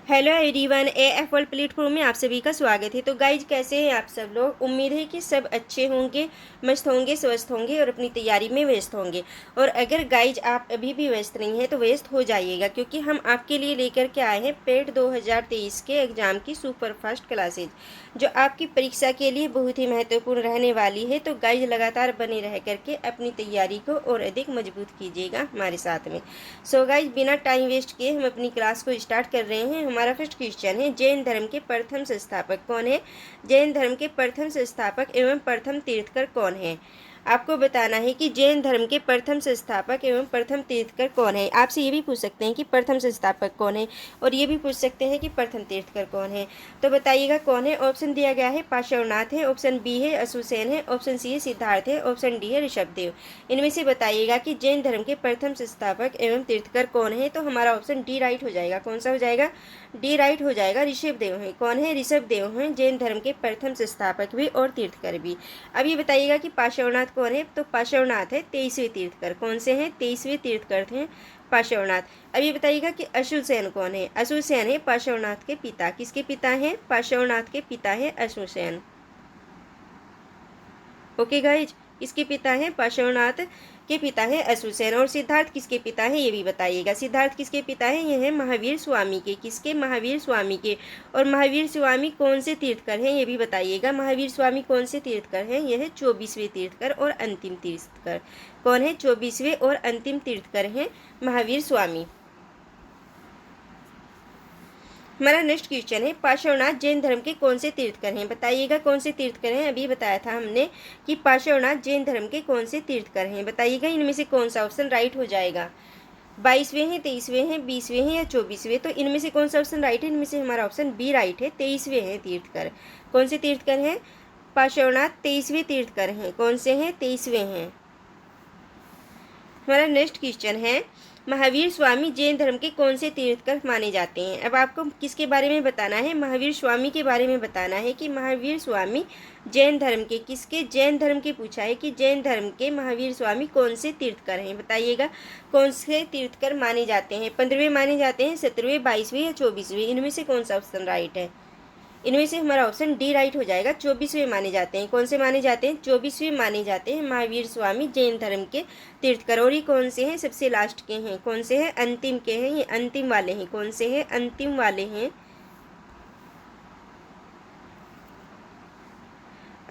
Hello everyone, AF world platform में आप सभी का स्वागत है। तो गाइज, कैसे हैं आप सब लोग? उम्मीद है कि सब अच्छे होंगे, मस्त होंगे, स्वस्थ होंगे और अपनी तैयारी में व्यस्त होंगे। और अगर गाइज आप अभी भी व्यस्त नहीं हैं तो व्यस्त हो जाइएगा, क्योंकि हम आपके लिए लेकर के आए हैं पेट 2023 के एग्ज़ाम की सुपर फास्ट क्लासेज, जो आपकी परीक्षा के लिए बहुत ही महत्वपूर्ण रहने वाली है। तो गाइज, लगातार बने रह करके अपनी तैयारी को और अधिक मजबूत कीजिएगा हमारे साथ में। सो गाइज, बिना टाइम वेस्ट किए हम अपनी क्लास को स्टार्ट कर रहे हैं। हमारा फर्स्ट क्वेश्चन है, जैन धर्म के प्रथम संस्थापक कौन है? जैन धर्म के प्रथम संस्थापक एवं प्रथम तीर्थकर कौन है? आपको बताना है कि जैन धर्म के प्रथम संस्थापक एवं प्रथम तीर्थकर कौन है। आपसे ये भी पूछ सकते हैं कि प्रथम संस्थापक कौन है, और ये भी पूछ सकते हैं कि प्रथम तीर्थकर कौन है। तो बताइएगा कौन है। ऑप्शन दिया गया है पार्श्वनाथ है, ऑप्शन बी है अशुसेन है, ऑप्शन सी है सिद्धार्थ है, ऑप्शन डी है ऋषभदेव। इनमें से बताइएगा कि जैन धर्म के प्रथम संस्थापक एवं तीर्थकर कौन है। तो हमारा ऑप्शन डी राइट हो जाएगा। कौन सा हो जाएगा? डी राइट हो जाएगा। ऋषभदेव है। कौन है? ऋषभदेव हैं जैन धर्म के प्रथम संस्थापक भी और तीर्थकर भी। अब ये बताइएगा कि पार्श्वनाथ कौन है। तो पार्श्वनाथ है 23वें तीर्थकर। कौन से हैं? 23वें तीर्थकर थे पार्श्वनाथ। अब ये बताइएगा कि अशुसेन कौन है। अशुसेन है पार्श्वनाथ के पिता। किसके पिता हैं? पार्श्वनाथ के पिता है अशुसेन। ओके गाइज, किसके पिता हैं? पार्श्वनाथ के पिता है अशुसेन। और सिद्धार्थ किसके पिता है ये भी बताइएगा। सिद्धार्थ किसके पिता है? ये है महावीर स्वामी के। किसके? महावीर स्वामी के। और महावीर स्वामी कौन से तीर्थकर हैं ये भी बताइएगा। महावीर स्वामी कौन से तीर्थकर हैं? यह है 24वें तीर्थकर और अंतिम तीर्थकर। कौन है? 24वें और अंतिम तीर्थकर हैं महावीर स्वामी। हमारा नेक्स्ट क्वेश्चन है, पार्श्वनाथ जैन धर्म के कौन से तीर्थकर हैं? बताइएगा कौन से तीर्थकर हैं। अभी बताया था हमने कि पार्श्वनाथ जैन धर्म के कौन से तीर्थकर हैं। बताइएगा इनमें से कौन सा ऑप्शन राइट हो जाएगा। 22वें हैं, 23वें हैं, 20वें हैं या 24वें। तो इनमें से कौन सा ऑप्शन राइट है? इनमें से हमारा ऑप्शन बी राइट है। 23वें हैं तीर्थकर। कौन से तीर्थकर हैं? पार्श्वनाथ 23वें तीर्थकर हैं। कौन से हैं? 23वें हैं। हमारा नेक्स्ट क्वेश्चन है, महावीर स्वामी जैन धर्म के कौन से तीर्थकर माने जाते हैं। अब आपको किसके बारे में बताना है? महावीर स्वामी के बारे में बताना है कि महावीर स्वामी जैन धर्म के, किसके? जैन धर्म के पूछा है कि जैन धर्म के महावीर स्वामी कौन से तीर्थकर हैं। बताइएगा कौन से तीर्थकर माने जाते हैं। 15वें माने जाते हैं, 17वें, 22वें या 24वें। इनमें से कौन सा ऑप्शन राइट है? इनमें से हमारा ऑप्शन डी राइट हो जाएगा। 24वें माने जाते हैं। कौन से माने जाते हैं? 24वें माने जाते हैं महावीर स्वामी जैन धर्म के तीर्थकर। और ये कौन से हैं? सबसे लास्ट के हैं। कौन से हैं? अंतिम के हैं। ये अंतिम वाले हैं। कौन से हैं? अंतिम वाले हैं।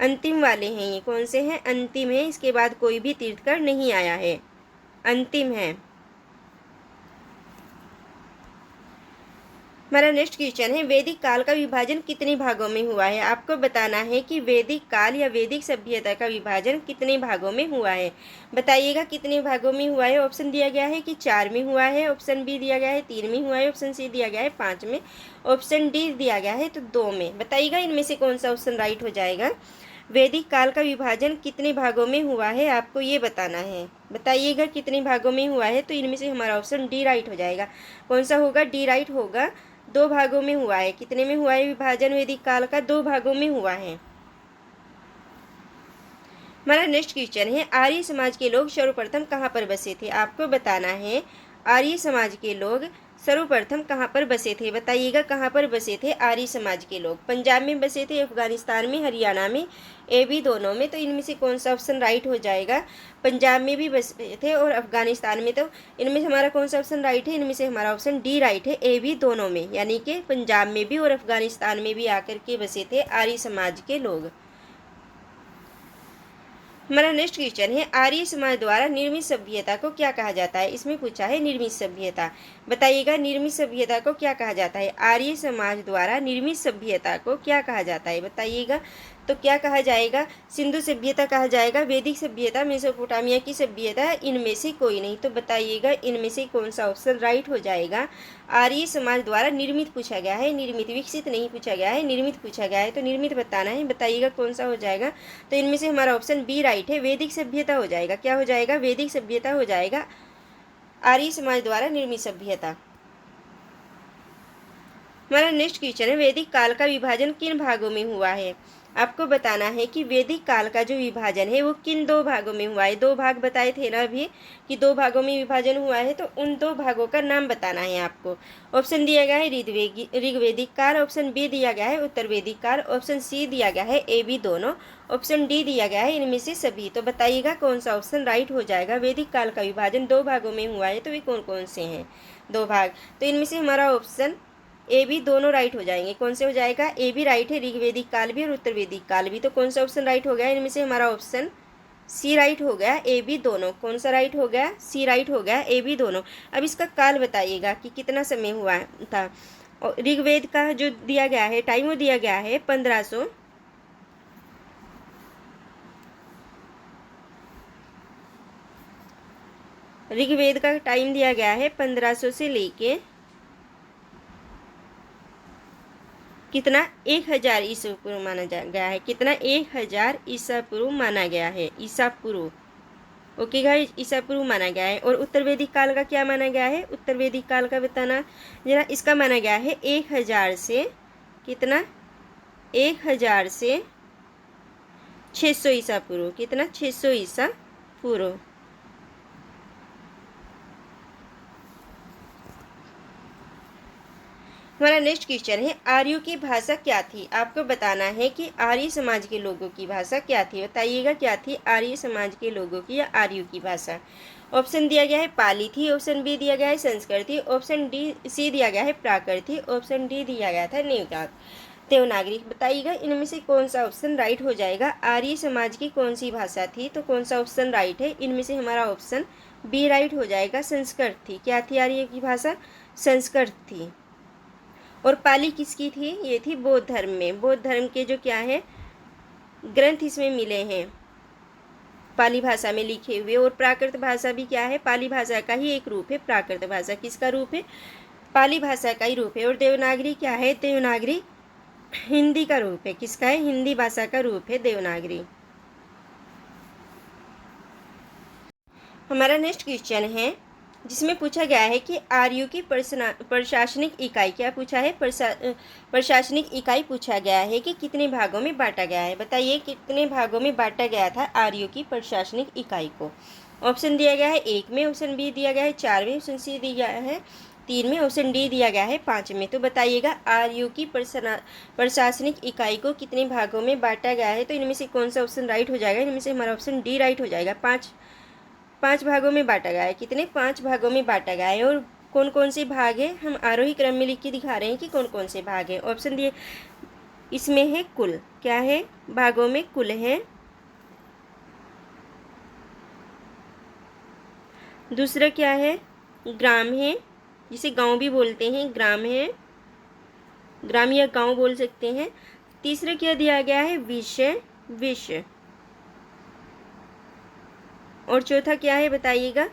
अंतिम वाले हैं ये। कौन से हैं? अंतिम है। इसके बाद कोई भी तीर्थकर नहीं आया है, अंतिम है। हमारा नेक्स्ट क्वेश्चन है, वैदिक काल का विभाजन कितने भागों में हुआ है। आपको बताना है कि वैदिक काल या वैदिक सभ्यता का विभाजन कितने भागों में हुआ है। बताइएगा कितने भागों में हुआ है। ऑप्शन दिया गया है कि 4 में हुआ है, ऑप्शन बी दिया गया है 3 में हुआ है, ऑप्शन सी दिया गया है 5 में, ऑप्शन डी दिया गया है तो 2 में। बताइएगा इनमें से कौन सा ऑप्शन राइट हो जाएगा। वैदिक काल का विभाजन कितने भागों में हुआ है, आपको ये बताना है। बताइएगा कितने भागों में हुआ है। तो इनमें से हमारा ऑप्शन डी राइट हो जाएगा। कौन सा होगा? डी राइट होगा। 2 भागों में हुआ है। कितने में हुआ है विभाजन वैदिक काल का? 2 भागों में हुआ है। हमारा नेक्स्ट क्वेश्चन है, आर्य समाज के लोग सर्वप्रथम कहाँ पर बसे थे। आपको बताना है आर्य समाज के लोग सर्वप्रथम कहाँ पर बसे थे। बताइएगा कहाँ पर बसे थे आर्य समाज के लोग। पंजाब में बसे थे, अफगानिस्तान में, हरियाणा में, ए बी दोनों में। तो इनमें से कौन सा ऑप्शन राइट हो जाएगा। पंजाब में भी बसे थे और अफगानिस्तान में। तो इनमें से हमारा कौन सा ऑप्शन राइट है। इनमें से हमारा ऑप्शन डी राइट है। ए बी दोनों में, यानी कि पंजाब में भी और अफगानिस्तान में भी आकर के बसे थे आर्य समाज के लोग। हमारा नेक्स्ट क्वेश्चन है, आर्य समाज द्वारा निर्मित सभ्यता को क्या कहा जाता है। इसमें पूछा है निर्मित सभ्यता। बताइएगा निर्मित सभ्यता को क्या कहा जाता है। आर्य समाज द्वारा निर्मित सभ्यता को क्या कहा जाता है। बताइएगा तो क्या कहा जाएगा। सिंधु सभ्यता कहा जाएगा, वैदिक सभ्यता, मेसोपोटामिया की सभ्यता, इनमें से कोई नहीं। तो बताइएगा इनमें से कौन सा ऑप्शन राइट हो जाएगा। आर्य समाज द्वारा निर्मित पूछा गया है, निर्मित, विकसित नहीं पूछा गया है, निर्मित पूछा गया है। तो निर्मित बताना है। बताइएगा कौन सा हो जाएगा। तो इनमें से हमारा ऑप्शन बी राइट है। वैदिक सभ्यता हो जाएगा। क्या हो जाएगा? वैदिक सभ्यता हो जाएगा। आर्य समाज द्वारा निर्मित सभ्यता। हमारा नेक्स्ट क्वेश्चन है, वैदिक काल का विभाजन किन भागों में हुआ है। आपको बताना है कि वैदिक काल का जो विभाजन है वो किन दो भागों में हुआ है। दो भाग बताए थे ना अभी कि दो भागों में विभाजन हुआ है, तो उन दो भागों का नाम बताना है आपको। ऑप्शन दिया गया है ऋग्वेदिक काल, ऑप्शन बी दिया गया है उत्तर वैदिक काल, ऑप्शन सी दिया गया है ए बी दोनों, ऑप्शन डी दिया गया है इनमें से सभी। तो बताइएगा कौन सा ऑप्शन राइट हो जाएगा। वैदिक काल का विभाजन दो भागों में हुआ है, तो वे कौन कौन से हैं दो भाग। तो इनमें से हमारा ऑप्शन ए बी दोनों राइट हो जाएंगे। कौन से हो जाएगा, ए बी राइट है, ऋग्वेदिक काल भी और उत्तर वैदिक काल भी। तो कौन सा ऑप्शन राइट हो गया, इनमें से हमारा ऑप्शन सी राइट हो गया, ए बी दोनों। कौन सा राइट हो गया, सी राइट हो गया, ए बी दोनों। अब इसका काल बताइएगा कि कितना समय हुआ था। और ऋग्वेद का जो दिया गया है टाइम वो दिया गया है 1500 ऋग्वेद का टाइम दिया गया है 1500 से लेके कितना 1000 ईसा पूर्व माना गया है। कितना 1000 ईसा पूर्व माना गया है, ईसा पूर्व। ओके गाइस, ईसा पूर्व माना गया है। और उत्तर वैदिक काल का क्या माना गया है, उत्तर वैदिक काल का बताना जरा। इसका माना गया है 1000 से कितना, 1000 से 600 ईसा पूर्व। कितना, 600 ईसा पूर्व। हमारा नेक्स्ट क्वेश्चन है आर्यों की भाषा क्या थी। आपको बताना है कि आर्य समाज के लोगों की भाषा क्या थी। बताइएगा क्या थी आर्य समाज के लोगों की या आर्यों की भाषा। ऑप्शन दिया गया है पाली थी, ऑप्शन बी दिया गया है संस्कृत थी, ऑप्शन डी सी दिया गया है प्राकृत थी, ऑप्शन डी दिया गया था देवनागरी। बताइएगा इनमें से कौन सा ऑप्शन राइट हो जाएगा। आर्य समाज की कौन सी भाषा थी, तो कौन सा ऑप्शन राइट है। इनमें से हमारा ऑप्शन बी राइट हो जाएगा, संस्कृत थी। क्या थी आर्य की भाषा, संस्कृत थी। और पाली किसकी थी, ये थी बौद्ध धर्म में। बौद्ध धर्म के जो क्या है ग्रंथ इसमें मिले हैं पाली भाषा में लिखे हुए। और प्राकृत भाषा भी क्या है, पाली भाषा का ही एक रूप है। प्राकृत भाषा किसका रूप है, पाली भाषा का ही रूप है। और देवनागरी क्या है, देवनागरी हिंदी का रूप है। किसका है, हिंदी भाषा का रूप है देवनागरी। हमारा नेक्स्ट क्वेश्चन है जिसमें पूछा गया है कि आर्यों की प्रशासनिक इकाई, क्या पूछा है, प्रशासनिक इकाई पूछा गया है कि कितने भागों में बांटा गया है। बताइए कितने भागों में बांटा गया था आर्यों की प्रशासनिक इकाई को। ऑप्शन दिया गया है 1 में, ऑप्शन बी दिया गया है 4 में, ऑप्शन सी दिया गया है 3 में, ऑप्शन डी दिया गया है 5 में। तो बताइएगा आर्यों की प्रशासनिक इकाई को कितने भागों में बांटा गया है। तो इनमें से कौन सा ऑप्शन राइट हो जाएगा, इनमें से हमारा ऑप्शन डी राइट हो जाएगा। पांच भागों में बांटा गया है। कितने, 5 भागों में बांटा गया है। और कौन कौन से भाग है, हम आरोही क्रम में लिख के दिखा रहे हैं कि कौन कौन से भाग हैं। ऑप्शन दिए इसमें है कुल, क्या है, भागों में कुल है। दूसरा क्या है, ग्राम है, जिसे गांव भी बोलते हैं, ग्राम है, ग्राम या गांव बोल सकते हैं। तीसरा क्या दिया गया है, विषय, विषय। और चौथा क्या है बताइएगा,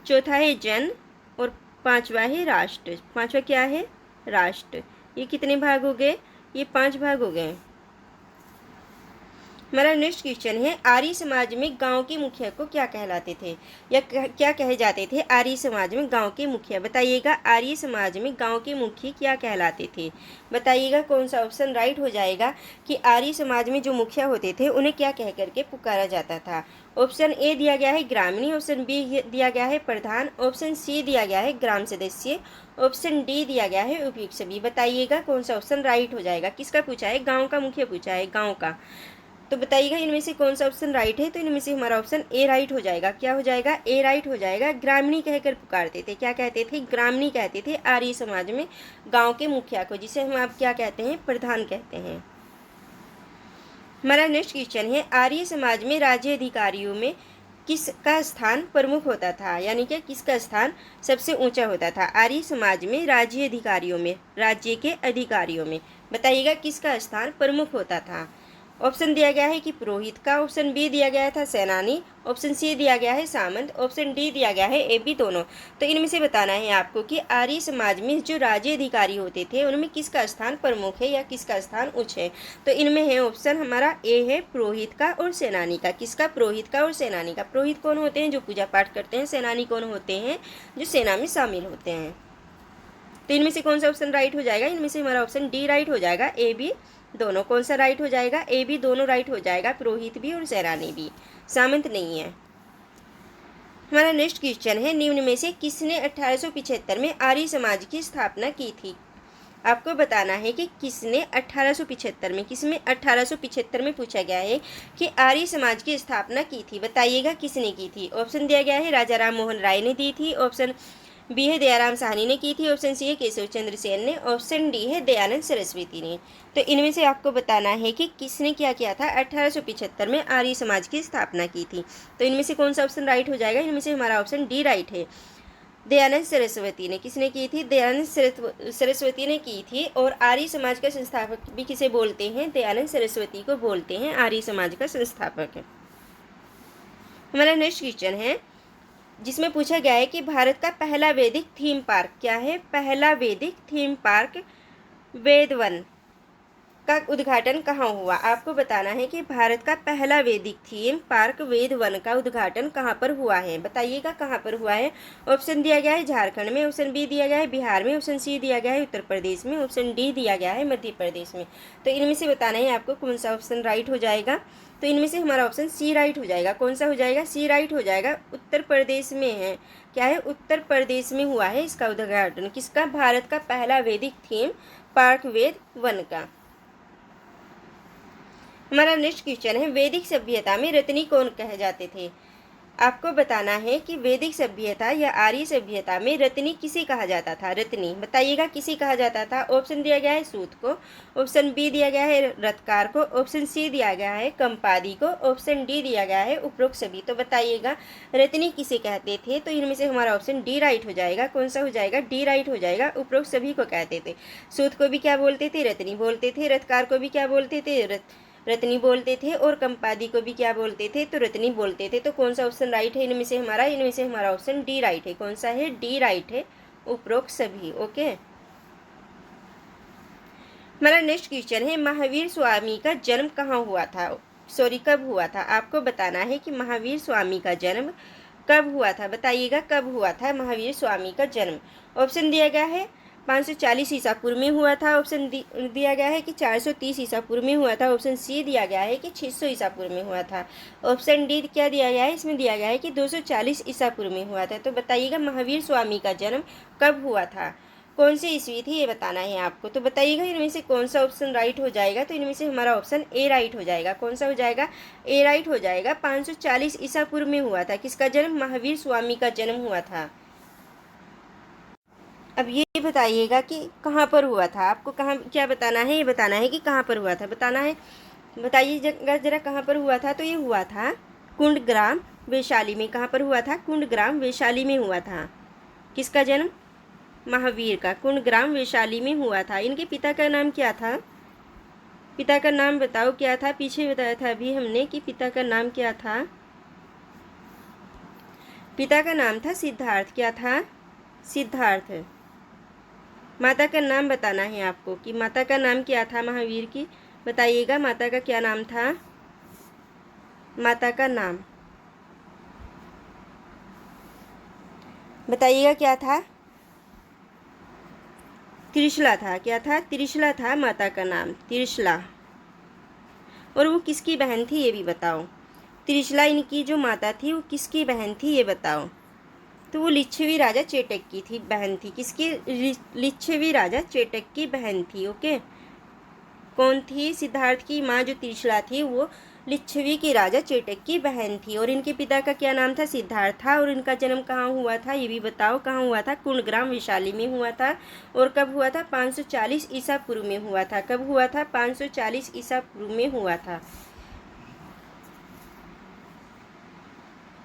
चौथा है जन, और 5वां है राष्ट्र। 5वां क्या है, राष्ट्र। ये कितने भाग हो गए, ये 5 भाग हो गए। हमारा नेक्स्ट क्वेश्चन है आर्य समाज में गांव के मुखिया को क्या कहलाते थे, या क्या कहे जाते थे आर्य समाज में गांव के मुखिया। बताइएगा आर्य समाज में गांव के मुखिया क्या कहलाते थे। बताइएगा कौन सा ऑप्शन राइट हो जाएगा कि आर्य समाज में जो मुखिया होते थे उन्हें क्या कह करके पुकारा जाता था। ऑप्शन ए दिया गया है ग्रामीणी, ऑप्शन बी दिया गया है प्रधान, ऑप्शन सी दिया गया है ग्राम सदस्य, ऑप्शन डी दिया गया है उपयुक्त सभी। बताइएगा कौन सा ऑप्शन राइट हो जाएगा। किसका पूछा है, गाँव का मुखिया पूछा है, गाँव का। तो बताइएगा इनमें से कौन सा ऑप्शन राइट है। तो इनमें से हमारा ऑप्शन ए राइट हो जाएगा। क्या हो जाएगा, ए राइट हो जाएगा। ग्रामीणी कहकर पुकारते थे, क्या कहते थे, ग्रामीणी कहते थे आर्य समाज में गांव के मुखिया को, जिसे हम आप क्या कहते हैं, प्रधान कहते हैं। हमारा नेक्स्ट क्वेश्चन है आर्य समाज में राज्य अधिकारियों में किसका स्थान प्रमुख होता था, यानी कि किसका स्थान सबसे ऊंचा होता था आर्य समाज में राज्य अधिकारियों में, राज्य के अधिकारियों में। बताइएगा किसका स्थान प्रमुख होता था। ऑप्शन दिया गया है कि पुरोहित का, ऑप्शन बी दिया गया था सेनानी, ऑप्शन सी दिया गया है सामंत, ऑप्शन डी दिया गया है ए बी दोनों। तो इनमें से बताना है आपको कि आर्य समाज में जो राज्य अधिकारी होते थे उनमें किसका स्थान प्रमुख है या किसका स्थान उच्च है। तो इनमें है ऑप्शन हमारा ए है पुरोहित का और सेनानी का। किसका, पुरोहित का और सेनानी का। पुरोहित कौन होते हैं, जो पूजा पाठ करते हैं। सेनानी कौन होते हैं, जो सेना में शामिल होते हैं। तो इनमें से कौन सा ऑप्शन राइट हो जाएगा, इनमें से हमारा ऑप्शन डी राइट हो जाएगा, ए बी दोनों। कौन सा राइट हो जाएगा? ए भी दोनों राइट हो जाएगा, पुरोहित भी और सेनानी भी, सामंत नहीं है। हमारा नेक्स्ट क्वेश्चन है, निम्न में से किसने 1875 में आर्य समाज की स्थापना की थी? आपको बताना है कि किसने 1875 में, किसमें 1875 में पूछा गया है कि आर्य समाज की स्थापना की थी, बताइएगा किसने की थी। ऑप्शन दिया गया है राजा राम मोहन राय ने दी थी, ऑप्शन बी है दयाराम साहनी ने की थी, ऑप्शन सी है केशव चंद्र सेन ने, ऑप्शन डी है दयानंद सरस्वती ने। तो इनमें से आपको बताना है कि किसने क्या किया था, 1875 में आर्य समाज की स्थापना की थी। तो इनमें से कौन सा ऑप्शन राइट हो जाएगा? इनमें से हमारा ऑप्शन डी राइट है, दयानंद सरस्वती ने। किसने की थी? दयानंद सरस्वती ने की थी। और आर्य समाज का संस्थापक भी किसे बोलते हैं? दयानंद सरस्वती को बोलते हैं आर्य समाज का संस्थापक। हमारा नेक्स्ट क्वेश्चन है, जिसमें पूछा गया है कि भारत का पहला वैदिक थीम पार्क क्या है? पहला वैदिक थीम पार्क वेदवन का उद्घाटन कहाँ हुआ? आपको बताना है कि भारत का पहला वैदिक थीम पार्क वेदवन का उद्घाटन कहाँ पर हुआ है, बताइएगा कहाँ पर हुआ है। ऑप्शन दिया गया है झारखंड में, ऑप्शन बी दिया गया है बिहार में, ऑप्शन सी दिया गया है उत्तर प्रदेश में, ऑप्शन डी दिया गया है मध्य प्रदेश में। तो इनमें से बताना है आपको कौन सा ऑप्शन राइट हो जाएगा। तो इनमें से हमारा ऑप्शन सी राइट हो जाएगा। कौन सा हो जाएगा? सी राइट हो जाएगा। उत्तर प्रदेश में है। क्या है? उत्तर प्रदेश में हुआ है इसका उद्घाटन। किसका? भारत का पहला वैदिक थीम पार्क वेद वन का। हमारा नेक्स्ट क्वेश्चन है, वैदिक सभ्यता में रत्नी कौन कहे जाते थे? आपको बताना है कि वैदिक सभ्यता या आर्य सभ्यता में रत्नी किसे कहा जाता था? रत्नी बताइएगा किसे कहा जाता था। ऑप्शन दिया गया है सूत को, ऑप्शन बी दिया गया है रत्कार को, ऑप्शन सी दिया गया है कंपादी को, ऑप्शन डी दिया गया है उपरोक्त सभी। तो बताइएगा रत्नी किसे कहते थे। तो इनमें से हमारा ऑप्शन डी राइट हो जाएगा। कौन सा हो जाएगा? डी राइट हो जाएगा। उपरोक्त सभी को कहते थे। सूत को भी क्या बोलते थे? रत्नी बोलते थे। रत्कार को भी क्या बोलते थे? रत्नी बोलते थे। और कंपादी को भी क्या बोलते थे? तो रत्नी बोलते थे। तो कौन सा ऑप्शन राइट है इनमें से हमारा? इनमें से हमारा ऑप्शन डी राइट है। कौन सा है? डी राइट है, उपरोक्त सभी। ओके। हमारा नेक्स्ट क्वेश्चन है, महावीर स्वामी का जन्म कहाँ हुआ था? सॉरी, कब हुआ था? आपको बताना है कि महावीर स्वामी का जन्म कब हुआ था, बताइएगा कब हुआ था महावीर स्वामी का जन्म। ऑप्शन दिया गया है 540 ईसा पूर्व में हुआ था, ऑप्शन दिया गया है कि 430 ईसा पूर्व में हुआ था, ऑप्शन सी दिया गया है कि 600 ईसा पूर्व में हुआ था, ऑप्शन डी क्या दिया गया है? इसमें दिया गया है कि 240 ईसा पूर्व में हुआ था। तो बताइएगा महावीर स्वामी का जन्म कब हुआ था, कौन सी ईस्वी थी, ये बताना है आपको। तो बताइएगा इनमें से कौन सा ऑप्शन राइट हो जाएगा। तो इनमें से हमारा ऑप्शन ए राइट हो जाएगा। कौन सा हो जाएगा? ए राइट हो जाएगा। 540 ईसा पूर्व में हुआ था। किसका जन्म? महावीर स्वामी का जन्म हुआ था। अब ये बताइएगा कि कहाँ पर हुआ था। आपको कहाँ क्या बताना है? ये बताना है कि कहाँ पर हुआ था, बताना है। बताइए जरा कहाँ पर हुआ था। तो ये हुआ था कुंडग्राम वैशाली में। कहाँ पर हुआ था? कुंडग्राम वैशाली में हुआ था। किसका जन्म? महावीर का। कुंडग्राम वैशाली में हुआ था। इनके पिता का नाम क्या था? पिता का नाम बताओ क्या था? पीछे बताया था अभी हमने कि पिता का नाम क्या था। पिता का नाम था सिद्धार्थ। क्या था? सिद्धार्थ। माता का नाम बताना है आपको कि माता का नाम क्या था महावीर की, बताइएगा माता का क्या नाम था। माता का नाम बताइएगा क्या था? त्रिशला था। क्या था? त्रिशला था माता का नाम, त्रिशला। और वो किसकी बहन थी ये भी बताओ। त्रिशला इनकी जो माता थी वो किसकी बहन थी ये बताओ। तो वो लिच्छवी राजा चेटक की थी बहन थी। किसकी? लिच्छवी राजा चेटक की बहन थी। ओके। कौन थी? सिद्धार्थ की माँ जो त्रिशला थी वो लिच्छवी की राजा चेटक की बहन थी। और इनके पिता का क्या नाम था? सिद्धार्थ था। और इनका जन्म कहाँ हुआ था ये भी बताओ। कहाँ हुआ था? कुंडग्राम वैशाली में हुआ था। और कब हुआ था? 540 ईसा पूर्व में हुआ था। कब हुआ था? 540 ईसा पूर्व में हुआ था।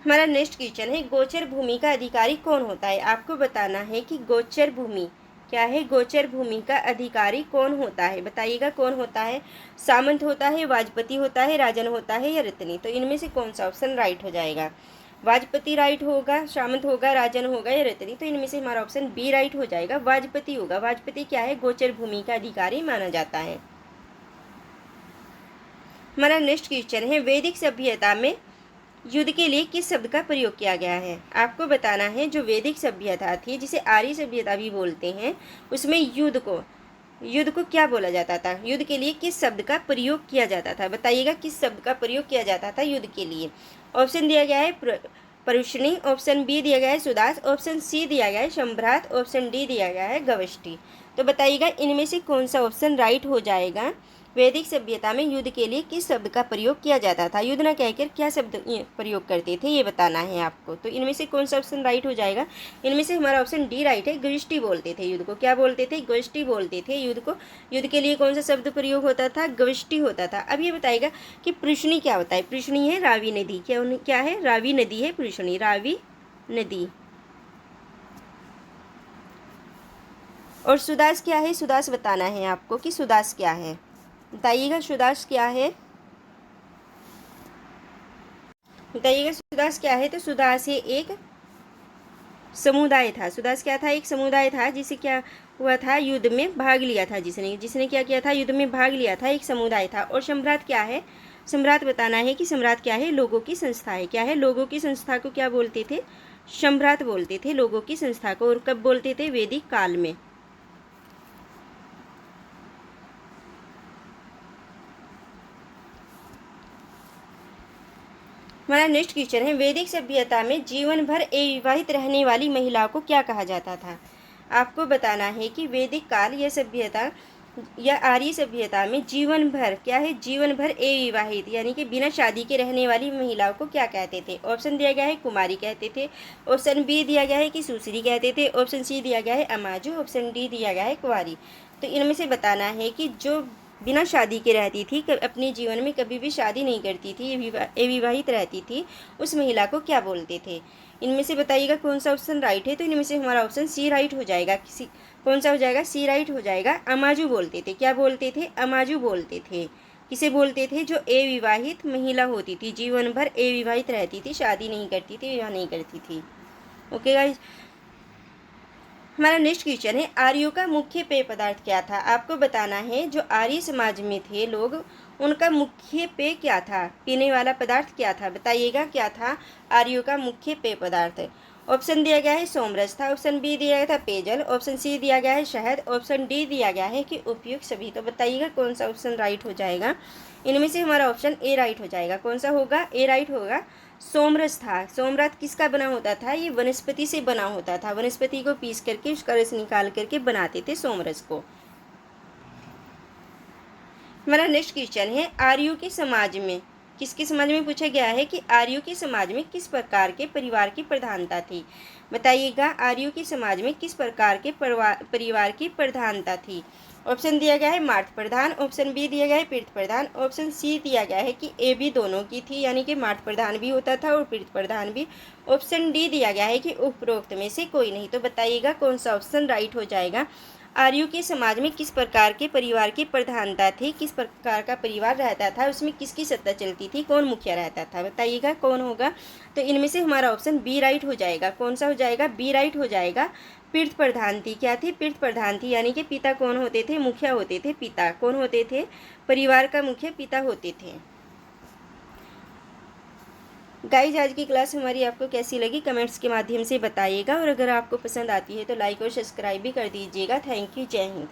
हमारा नेक्स्ट क्वेश्चन है, गोचर भूमि का अधिकारी कौन होता है? आपको बताना है कि गोचर भूमि क्या है? गोचर भूमि का अधिकारी कौन होता है, बताइएगा कौन होता है। सामंत होता है, वाजपति होता है, राजन होता है या रत्नी। तो इनमें से कौन सा ऑप्शन राइट हो जाएगा? वाजपति राइट होगा, सामंत होगा, राजन होगा या रत्नी। तो इनमें से हमारा ऑप्शन बी राइट हो जाएगा, वाजपति होगा। वाजपति क्या है? गोचर भूमि का अधिकारी माना जाता है। हमारा नेक्स्ट क्वेश्चन है, वैदिक सभ्यता में युद्ध के लिए किस शब्द का प्रयोग किया गया है? आपको बताना है जो वैदिक सभ्यता थी जिसे आर्य सभ्यता भी बोलते हैं उसमें युद्ध को युद्ध को क्या बोला जाता था? युद्ध के लिए किस शब्द का प्रयोग किया जाता था? बताइएगा किस शब्द का प्रयोग किया जाता था युद्ध के लिए? ऑप्शन दिया गया है परुषणी, ऑप्शन बी दिया गया है सुदास, ऑप्शन सी दिया गया है सम्राट, ऑप्शन डी दिया गया है गवष्टि। तो बताइएगा इनमें से कौन सा ऑप्शन राइट हो जाएगा? वैदिक सभ्यता में युद्ध के लिए किस शब्द का प्रयोग किया जाता था? युद्ध न कहकर क्या शब्द प्रयोग करते थे, ये बताना है आपको। तो इनमें से कौन सा ऑप्शन राइट हो जाएगा? इनमें से हमारा ऑप्शन डी राइट है, गोष्ठी बोलते थे युद्ध को। क्या बोलते थे? गोष्ठी बोलते थे युद्ध को। युद्ध के लिए कौन सा शब्द प्रयोग होता था? गोष्ठी होता था। अब ये बताएगा कि पृष्णी क्या होता है? पृष्णी है रावी नदी। क्या है? रावी नदी है पृष्णी, रावी नदी। और सुदास क्या है? सुदास बताना है आपको कि सुदास क्या है। बताइएगा सुदास क्या है? बताइएगा सुदास क्या है? तो सुदास है एक समुदाय था। सुदास क्या था? एक समुदाय था जिसे क्या हुआ था? युद्ध में भाग लिया था। जिसने क्या किया था? युद्ध में भाग लिया था, एक समुदाय था। और सम्राट क्या है? सम्राट बताना है कि सम्राट क्या है? लोगों की संस्था है। क्या है? लोगों की संस्था को क्या बोलते थे? सम्राट बोलते थे लोगों की संस्था को। और कब बोलते थे? वैदिक काल में। हमारा नेक्स्ट क्वेश्चन है, वैदिक सभ्यता में जीवन भर अविवाहित रहने वाली महिलाओं को क्या कहा जाता था? आपको बताना है कि वैदिक काल या सभ्यता या आर्य सभ्यता में जीवन भर क्या है? जीवन भर अविवाहित यानी कि बिना शादी के रहने वाली महिलाओं को क्या कहते थे? ऑप्शन दिया गया है कुमारी कहते थे, ऑप्शन बी दिया गया है कि सुश्री कहते थे, ऑप्शन सी दिया गया है अमाजू, ऑप्शन डी दिया गया है कुंवारी। तो इनमें से बताना है कि जो बिना शादी के रहती थी, अपने जीवन में कभी भी शादी नहीं करती थी, अविवाहित रहती थी, उस महिला को क्या बोलते थे? इनमें से बताइएगा कौन सा ऑप्शन राइट है? तो इनमें से हमारा ऑप्शन सी राइट हो जाएगा। कौन सा हो जाएगा? सी राइट हो जाएगा। अमाजू बोलते थे। क्या बोलते थे? अमाजू बोलते थे। किसे बोलते थे? जो अविवाहित महिला होती थी, जीवन भर अविवाहित रहती थी, शादी नहीं करती थी, विवाह नहीं करती थी। ओके गाइस, हमारा नेक्स्ट क्वेश्चन है, आर्यों का मुख्य पेय पदार्थ क्या था? आपको बताना है जो आर्य समाज में थे लोग, उनका मुख्य पेय क्या था? पीने वाला पदार्थ क्या था? बताइएगा क्या था आर्यों का मुख्य पेय पदार्थ? ऑप्शन दिया गया है सोमरस था, ऑप्शन बी दिया गया था पेयजल, ऑप्शन सी दिया गया है शहद, ऑप्शन डी दिया गया है कि उपयुक्त सभी। तो बताइएगा कौन सा ऑप्शन राइट हो जाएगा? इनमें से हमारा ऑप्शन ए राइट हो जाएगा। कौन सा होगा? ए राइट होगा। सोमरस था। सोमरस किसका बना होता था? ये वनस्पति से बना होता था। वनस्पति को पीस करके उसका रस निकाल करके बनाते थे सोमरस को। हमारा नेक्स्ट क्वेश्चन है, आर्यों के समाज में, किसके समाज में पूछा गया है कि आर्यों के समाज में किस प्रकार के परिवार की प्रधानता थी? बताइएगा आर्यों के समाज में किस प्रकार के परिवार की प्रधानता थी? ऑप्शन दिया गया है मार्त प्रधान, ऑप्शन बी दिया गया है पीड़ित प्रधान, ऑप्शन सी दिया गया है कि ए भी दोनों की थी, यानी कि मार्त प्रधान भी होता था और पीड़ित प्रधान भी, ऑप्शन डी दिया गया है कि उपरोक्त में से कोई नहीं। तो बताइएगा कौन सा ऑप्शन राइट हो जाएगा? आर्यों के समाज में किस प्रकार के परिवार की प्रधानता थी? किस प्रकार का परिवार रहता था? उसमें किसकी सत्ता चलती थी? कौन मुखिया रहता था? बताइएगा कौन होगा? तो इनमें से हमारा ऑप्शन बी राइट हो जाएगा। कौन सा हो जाएगा? बी राइट हो जाएगा। पीड़ित प्रधान थी। क्या थी? पीड़ित प्रधान थी, यानी कि पिता कौन होते थे? मुखिया होते थे। पिता कौन होते थे? परिवार का मुखिया पिता होते थे। गाइज आज की क्लास हमारी आपको कैसी लगी कमेंट्स के माध्यम से बताइएगा, और अगर आपको पसंद आती है तो लाइक और सब्सक्राइब भी कर दीजिएगा। Thank you. जय हिंद।